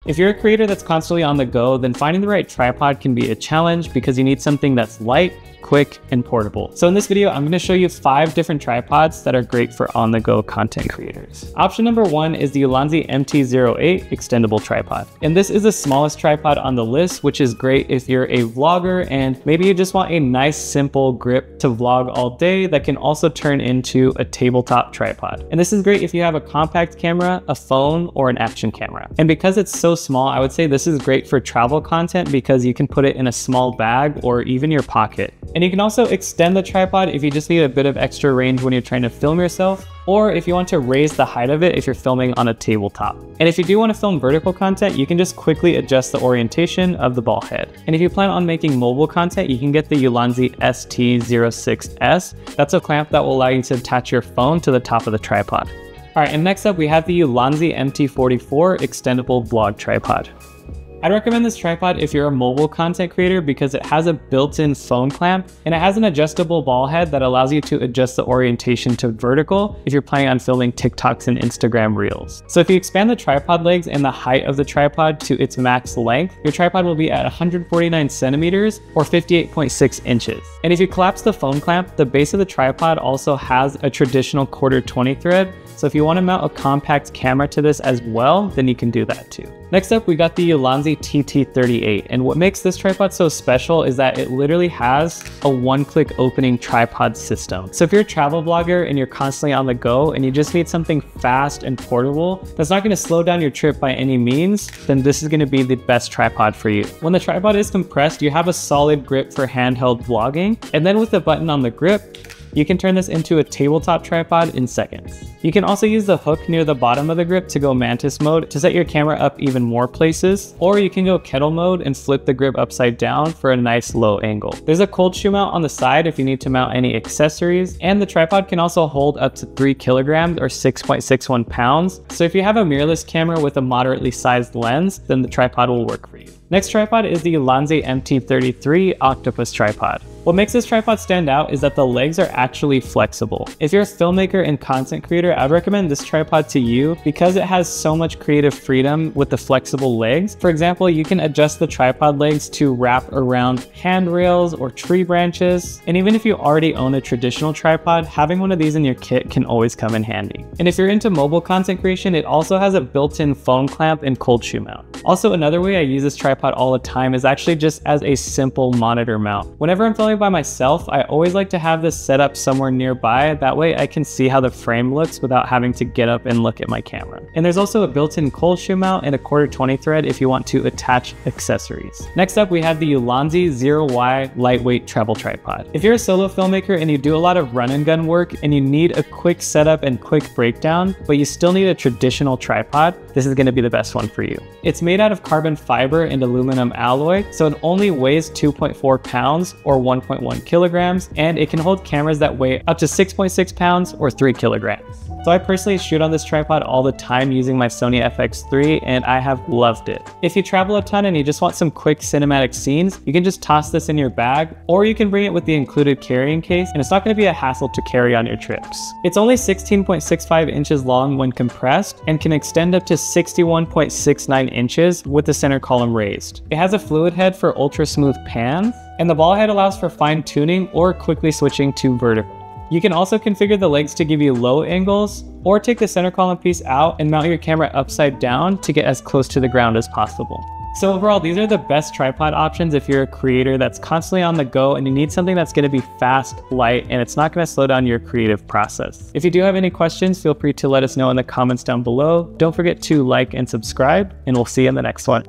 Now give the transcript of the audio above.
If you're a creator that's constantly on the go, then finding the right tripod can be a challenge because you need something that's light, quick, and portable. So in this video, I'm going to show you 5 different tripods that are great for on-the-go content creators. Option number 1 is the Ulanzi MT08 extendable tripod. And this is the smallest tripod on the list, which is great if you're a vlogger and maybe you just want a nice, simple grip to vlog all day that can also turn into a tabletop tripod. And this is great if you have a compact camera, a phone, or an action camera. And because it's so small, I would say this is great for travel content because you can put it in a small bag or even your pocket. And you can also extend the tripod if you just need a bit of extra range when you're trying to film yourself, or if you want to raise the height of it if you're filming on a tabletop. And if you do want to film vertical content, you can just quickly adjust the orientation of the ball head. And if you plan on making mobile content, you can get the Ulanzi ST06S. That's a clamp that will allow you to attach your phone to the top of the tripod. All right, and next up we have the Ulanzi MT44 extendable vlog tripod. I'd recommend this tripod if you're a mobile content creator because it has a built-in phone clamp and it has an adjustable ball head that allows you to adjust the orientation to vertical if you're planning on filming TikToks and Instagram reels. So if you expand the tripod legs and the height of the tripod to its max length, your tripod will be at 149 centimeters or 58.6 inches. And if you collapse the phone clamp, the base of the tripod also has a traditional 1/4-20 thread. So if you want to mount a compact camera to this as well, then you can do that too. Next up, we got the Ulanzi TT38. And what makes this tripod so special is that it literally has a one-click opening tripod system. So if you're a travel vlogger and you're constantly on the go and you just need something fast and portable that's not going to slow down your trip by any means, then this is going to be the best tripod for you. When the tripod is compressed, you have a solid grip for handheld vlogging. And then with the button on the grip, you can turn this into a tabletop tripod in seconds. You can also use the hook near the bottom of the grip to go mantis mode to set your camera up even more places, or you can go kettle mode and flip the grip upside down for a nice low angle. There's a cold shoe mount on the side if you need to mount any accessories, and the tripod can also hold up to 3 kilograms or 6.61 pounds. So if you have a mirrorless camera with a moderately sized lens, then the tripod will work for you. Next tripod is the Ulanzi MT33 Octopus tripod. What makes this tripod stand out is that the legs are actually flexible. If you're a filmmaker and content creator, I'd recommend this tripod to you because it has so much creative freedom with the flexible legs. For example, you can adjust the tripod legs to wrap around handrails or tree branches. And even if you already own a traditional tripod, having one of these in your kit can always come in handy. And if you're into mobile content creation, it also has a built-in phone clamp and cold shoe mount. Also, another way I use this tripod all the time is actually just as a simple monitor mount. Whenever I'm filming by myself, I always like to have this set up somewhere nearby. That way I can see how the frame looks without having to get up and look at my camera. And there's also a built-in cold shoe mount and a 1/4-20 thread if you want to attach accessories. Next up, we have the Ulanzi 0Y lightweight travel tripod. If you're a solo filmmaker and you do a lot of run and gun work and you need a quick setup and quick breakdown, but you still need a traditional tripod, this is going to be the best one for you. It's made out of carbon fiber and aluminum alloy, so it only weighs 2.4 pounds or 1.1 kilograms, and it can hold cameras that weigh up to 6.6 pounds or 3 kilograms. So I personally shoot on this tripod all the time using my Sony FX3, and I have loved it. If you travel a ton and you just want some quick cinematic scenes, you can just toss this in your bag, or you can bring it with the included carrying case, and it's not going to be a hassle to carry on your trips. It's only 16.65 inches long when compressed and can extend up to 61.69 inches with the center column raised. It has a fluid head for ultra smooth pans, and the ball head allows for fine tuning or quickly switching to vertical. You can also configure the legs to give you low angles, or take the center column piece out and mount your camera upside down to get as close to the ground as possible. So overall, these are the best tripod options if you're a creator that's constantly on the go and you need something that's going to be fast, light, and it's not going to slow down your creative process. If you do have any questions, feel free to let us know in the comments down below. Don't forget to like and subscribe, and we'll see you in the next one.